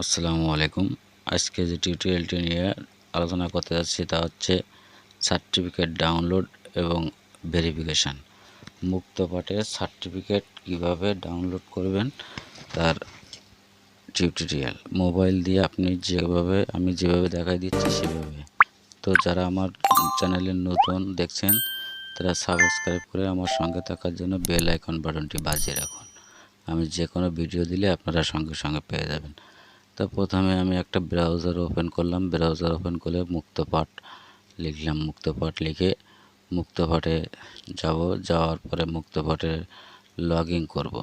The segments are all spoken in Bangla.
আসসালামু আলাইকুম। আজকে যে টিউটোরিয়ালটি নিয়ে আলোচনা করতে যাচ্ছি তা হচ্ছে সার্টিফিকেট ডাউনলোড এবং ভেরিফিকেশান। মুক্ত পাঠের সার্টিফিকেট কিভাবে ডাউনলোড করবেন তার টিউটোরিয়াল। মোবাইল দিয়ে আমি যেভাবে দেখাই দিচ্ছি সেভাবে। তো যারা আমার চ্যানেলে নতুন দেখছেন তারা সাবস্ক্রাইব করে আমার সঙ্গে থাকার জন্য বেল আইকন বাটনটি বাজিয়ে রাখুন। আমি যে কোনো ভিডিও দিলে আপনারা সঙ্গে সঙ্গে পেয়ে যাবেন। তো প্রথমে আমি একটা ব্রাউজার ওপেন করলাম। ব্রাউজার ওপেন করে মুক্তপাঠ লিখলাম। মুক্তপাঠ লিখে মুক্তপাঠে যাওয়ার পরে মুক্তপাঠে লগ ইন করবো।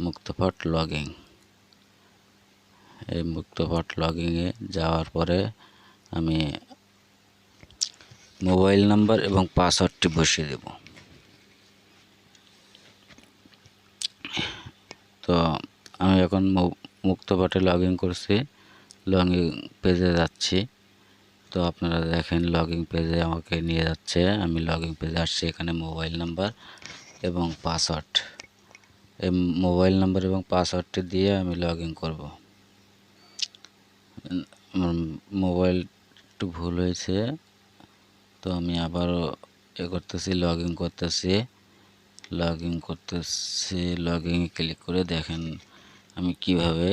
মুক্তপাঠ লগ ইন, এই মুক্তপাঠ লগ ইনে যাওয়ার পরে আমি মোবাইল নাম্বার এবং পাসওয়ার্ডটি বসিয়ে দেব। তো আমি এখন মুক্তপাঠে লগ ইন করছি, লগ ইন পেজে যাচ্ছি। তো আপনারা দেখেন লগ ইন পেজে আমাকে নিয়ে যাচ্ছে। আমি লগ ইন পেজে আসছি। এখানে মোবাইল নাম্বার এবং পাসওয়ার্ড, এই মোবাইল নাম্বার এবং পাসওয়ার্ডটি দিয়ে আমি লগ ইন করবো। আমার মোবাইল একটু ভুল হয়েছে, তো আমি আবারও করতেছি, লগ ইন করতেছি। লগ ইন ক্লিক করে দেখেন আমি কিভাবে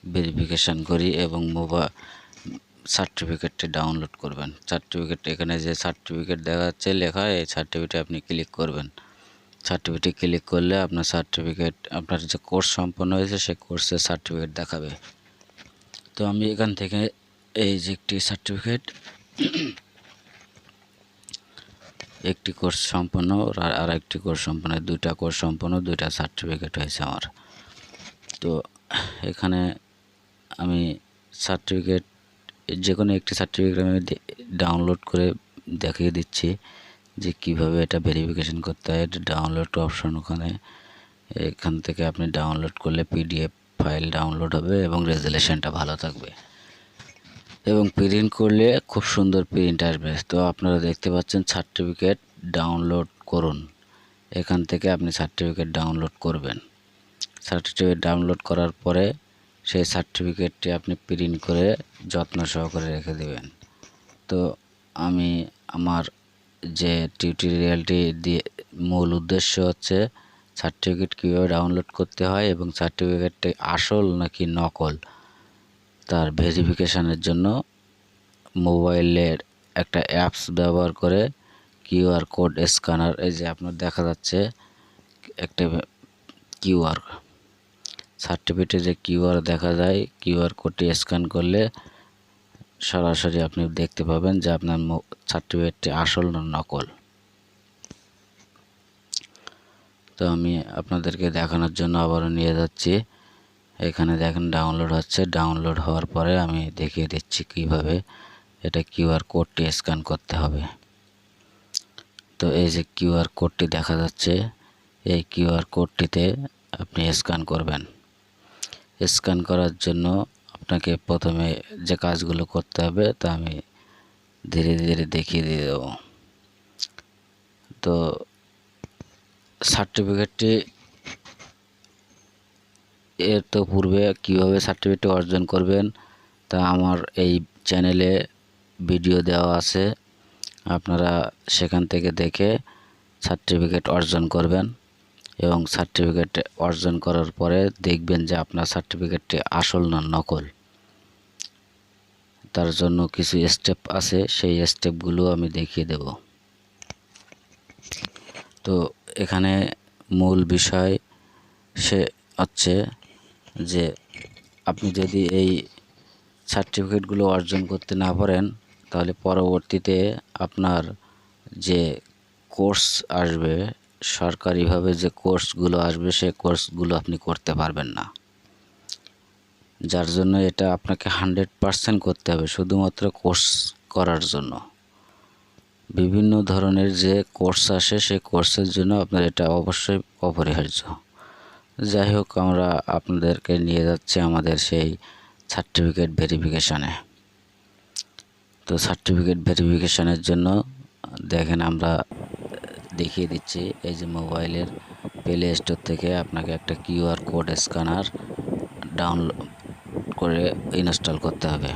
ভেরিফিকেশান করি এবং সার্টিফিকেটটি ডাউনলোড করবেন। সার্টিফিকেট, এখানে যে সার্টিফিকেট দেখা যাচ্ছে লেখা, এই সার্টিফিকেটে আপনি ক্লিক করবেন। সার্টিফিকেটে ক্লিক করলে আপনার সার্টিফিকেট, আপনার যে কোর্স সম্পন্ন হয়েছে সেই কোর্সের সার্টিফিকেট দেখাবে। তো আমি এখান থেকে এই যে একটি সার্টিফিকেট, একটি কোর্স সম্পন্ন আর একটি কোর্স সম্পন্ন, দুইটা কোর্স সম্পন্ন, দুইটা সার্টিফিকেট হয়েছে আমার। তো এখানে আমি সার্টিফিকেট, যে কোনো একটি সার্টিফিকেট আমি ডাউনলোড করে দেখিয়ে দিচ্ছি যে কিভাবে এটা ভেরিফিকেশন করতে হয়। এটা ডাউনলোড অপশন, এখান থেকে আপনি ডাউনলোড করলে পিডিএফ ফাইল ডাউনলোড হবে এবং রেজুলেশনটা ভালো থাকবে এবং প্রিন্ট করলে খুব সুন্দর প্রিন্ট আসবে। তো আপনারা দেখতে পাচ্ছেন সার্টিফিকেট ডাউনলোড করুন। এখান থেকে আপনি সার্টিফিকেট ডাউনলোড করবেন। সার্টিফিকেট ডাউনলোড করার পরে সেই সার্টিফিকেটটি আপনি প্রিন্ট করে যত্ন সহকারে রেখে দেবেন। তো আমি আমার যে টিউটোরিয়ালটি দিয়ে মূল উদ্দেশ্য হচ্ছে সার্টিফিকেট কীভাবে ডাউনলোড করতে হয় এবং সার্টিফিকেটটি আসল নাকি নকল তার ভেরিফিকেশানের জন্য মোবাইলের একটা অ্যাপস ব্যবহার করে কিউআর কোড স্ক্যানার, এই যে আপনার দেখা যাচ্ছে একটা কিউআর সার্টিফিকেটে যে কিউআর দেখা যায়, কিউআর কোডটি স্ক্যান করলে সরাসরি আপনি দেখতে পাবেন যে আপনার সার্টিফিকেটটি আসল না নকল। তো আমি আপনাদেরকে দেখানোর জন্য আবারও নিয়ে যাচ্ছি। এখানে দেখেন ডাউনলোড হচ্ছে। ডাউনলোড হওয়ার পরে আমি দেখিয়ে দিচ্ছি কিভাবে এটা কিউআর কোডটি স্ক্যান করতে হবে। তো এই যে কিউআর কোডটি দেখা যাচ্ছে, এই কিউআর কোডটিতে আপনি স্ক্যান করবেন। স্ক্যান করার জন্য আপনাকে প্রথমে যে কাজগুলো করতে হবে তা আমি ধীরে ধীরে দেখিয়ে দিয়ে দেব। তো সার্টিফিকেটটি এর তো পূর্বে কীভাবে সার্টিফিকেট অর্জন করবেন তা আমার এই চ্যানেলে ভিডিও দেওয়া আছে, আপনারা সেখান থেকে দেখে সার্টিফিকেট অর্জন করবেন এবং সার্টিফিকেট অর্জন করার পরে দেখবেন যে আপনার সার্টিফিকেটটি আসল না নকল। তার জন্য কিছু স্টেপ আছে, সেই স্টেপগুলো আমি দেখিয়ে দেব। তো এখানে মূল বিষয় সে হচ্ছে যে আপনি যদি এই সার্টিফিকেটগুলো অর্জন করতে না পারেন তাহলে পরবর্তীতে আপনার যে কোর্স আসবে, সরকারিভাবে যে কোর্সগুলো আসবে সেই কোর্সগুলো আপনি করতে পারবেন না। যার জন্য এটা আপনাকে 100% করতে হবে শুধুমাত্র কোর্স করার জন্য। বিভিন্ন ধরনের যে কোর্স আসে সেই কোর্সের জন্য আপনার এটা অবশ্যই অপরিহার্য। যাই হোক, আমরা আপনাদেরকে নিয়ে যাচ্ছি আমাদের সেই সার্টিফিকেট ভেরিফিকেশানে। তো সার্টিফিকেট ভেরিফিকেশানের জন্য দেখেন আমরা দেখিয়ে দিচ্ছি, এই যে মোবাইলের প্লে স্টোর থেকে আপনাকে একটা কিউআর কোড স্ক্যানার ডাউনলোড করে ইনস্টল করতে হবে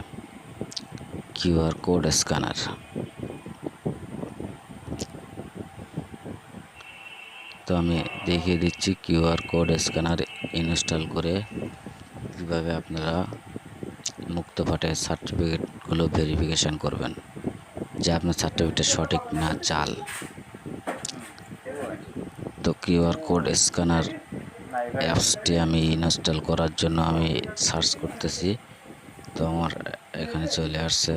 কিউআর কোড স্ক্যানার। তো আমি দেখিয়ে দিচ্ছি কিউআর কোড স্ক্যানার ইনস্টল করে কীভাবে আপনারা মুক্তপাঠে সার্টিফিকেটগুলো ভেরিফিকেশান করবেন যে আপনার সার্টিফিকেট সঠিক না জাল। তো কিউআর কোড স্ক্যানার অ্যাপসটি আমি ইনস্টল করার জন্য আমি সার্চ করতেছি। তো আমার এখানে চলে আসছে,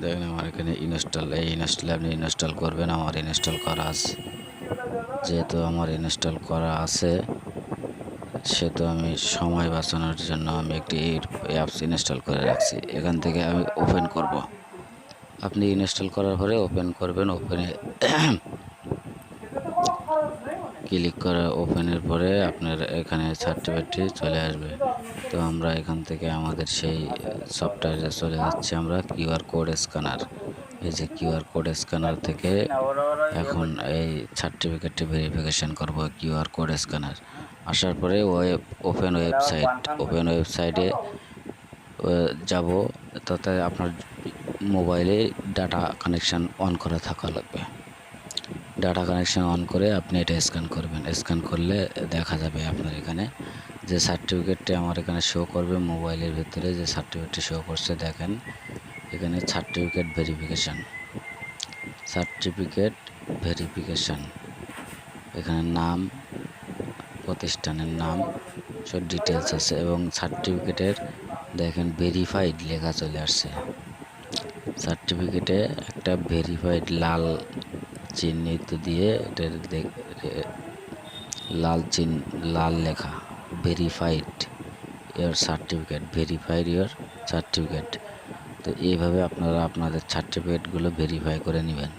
দেখেন আমার এখানে ইনস্টলে আপনি ইনস্টল করবেন। আমার ইনস্টল করা আছে, যেহেতু আমার ইনস্টল করা আছে সেহেতু আমি সময় বাঁচানোর জন্য আমি একটি অ্যাপস ইনস্টল করে রাখছি। এখান থেকে আমি ওপেন করব। আপনি ইনস্টল করার পরে ওপেন করবেন। ওপেনে ক্লিক করে ওপেনের পরে আপনার এখানে সার্টিফিকেটটি চলে আসবে। তো আমরা এখান থেকে আমাদের সেই সফটওয়্যারে চলে যাচ্ছি আমরা কিউআর কোড স্ক্যানার। এই যে কিউআর কোড স্ক্যানার থেকে এখন এই সার্টিফিকেটটি ভেরিফিকেশান করব কিউআর কোড স্ক্যানার। আসার পরে ওপেন ওয়েবসাইটে যাব। তাতে আপনার মোবাইলে ডাটা কানেকশান অন করা থাকা লাগবে। ডাটা কানেকশান অন করে আপনি এটা স্ক্যান করবেন। স্ক্যান করলে দেখা যাবে আপনার এখানে যে সার্টিফিকেটটি আমার এখানে শো করবে। মোবাইলের ভিতরে যে সার্টিফিকেটটি শো করছে দেখেন এখানে সার্টিফিকেট ভেরিফিকেশান, এখানে নাম, প্রতিষ্ঠানের নাম সব ডিটেলস আছে এবং সার্টিফিকেটের দেখেন ভেরিফাইড লেখা চলে আসছে। সার্টিফিকেটে একটা ভেরিফাইড লাল চিহ্নিত দিয়ে লাল লেখা ভেরিফাইড ইয়োর সার্টিফিকেট। তো এইভাবে আপনারা আপনাদের সার্টিফিকেটগুলো ভেরিফাই করে নেবেন।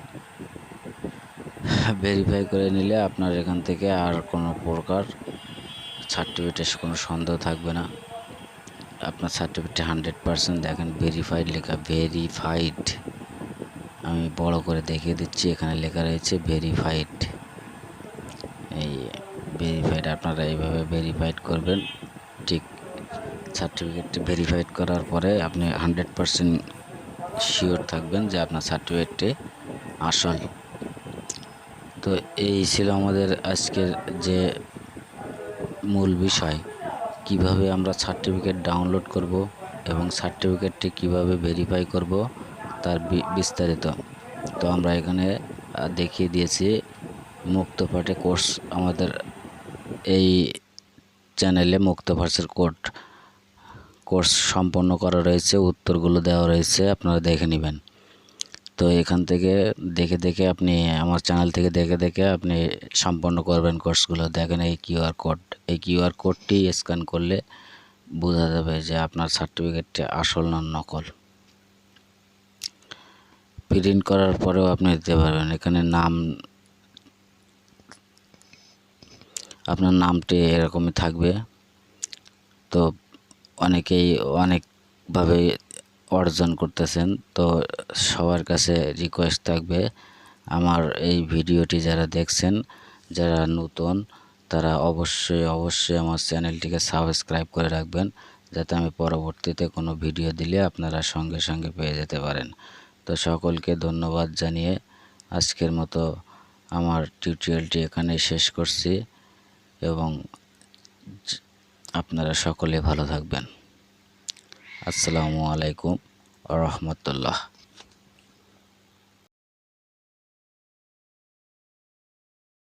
ভেরিফাই করে নিলে আপনার এখান থেকে আর কোনো প্রকার সার্টিফিকেটের কোনো সন্দেহ থাকবে না। আপনার সার্টিফিকেট 100% দেখেন ভেরিফাইড লেখা, ভেরিফাইড। আমি বড় করে দেখিয়ে দিচ্ছি, এখানে লেখা রয়েছে ভেরিফাইড। এই ভেরিফাইড আপনারা এইভাবে ভেরিফাইড করবেন। ঠিক সার্টিফিকেটটি ভেরিফাইড করার পরে আপনি 100% শিওর থাকবেন যে আপনার সার্টিফিকেটটি আসল। তো এই ছিল আমাদের আজকের যে মূল বিষয়, কিভাবে আমরা সার্টিফিকেট ডাউনলোড করব এবং সার্টিফিকেটটি কিভাবে ভেরিফাই করব তার বিস্তারিত। তো আমরা এখানে দেখিয়ে দিয়েছি মুক্তপাঠে কোর্স। আমাদের এই চ্যানেলে মুক্তপাঠের কোর্স সম্পন্ন করা রয়েছে, উত্তরগুলো দেওয়া রয়েছে, আপনারা দেখে নেবেন। তো এখান থেকে দেখে আপনি আমার চ্যানেল থেকে দেখে আপনি সম্পন্ন করবেন কোর্সগুলো। দেখেন এই কিউআর কোডটি স্ক্যান করলে বোঝা যাবে যে আপনার সার্টিফিকেটটি আসল না নকল। প্রিন্ট করার পরেও আপনি দিতে পারবেন। এখানে আপনার নামটি এরকমই থাকবে। তো অনেকেই অনেকভাবে অর্জন করতেছেন। তো সবার কাছে রিকোয়েস্ট থাকবে, আমার এই ভিডিওটি যারা দেখছেন, যারা নতুন, তারা অবশ্যই আমার চ্যানেলটিকে সাবস্ক্রাইব করে রাখবেন, যাতে আমি পরবর্তীতে কোনো ভিডিও দিলে আপনারা সঙ্গে সঙ্গে পেয়ে যেতে পারেন। তো সকলকে ধন্যবাদ জানিয়ে আজকের মতো আমার টিউটোরিয়ালটি এখানেই শেষ করছি এবং আপনারা সকলে ভালো থাকবেন। আসসালামু আলাইকুম ওয়া রাহমাতুল্লাহ।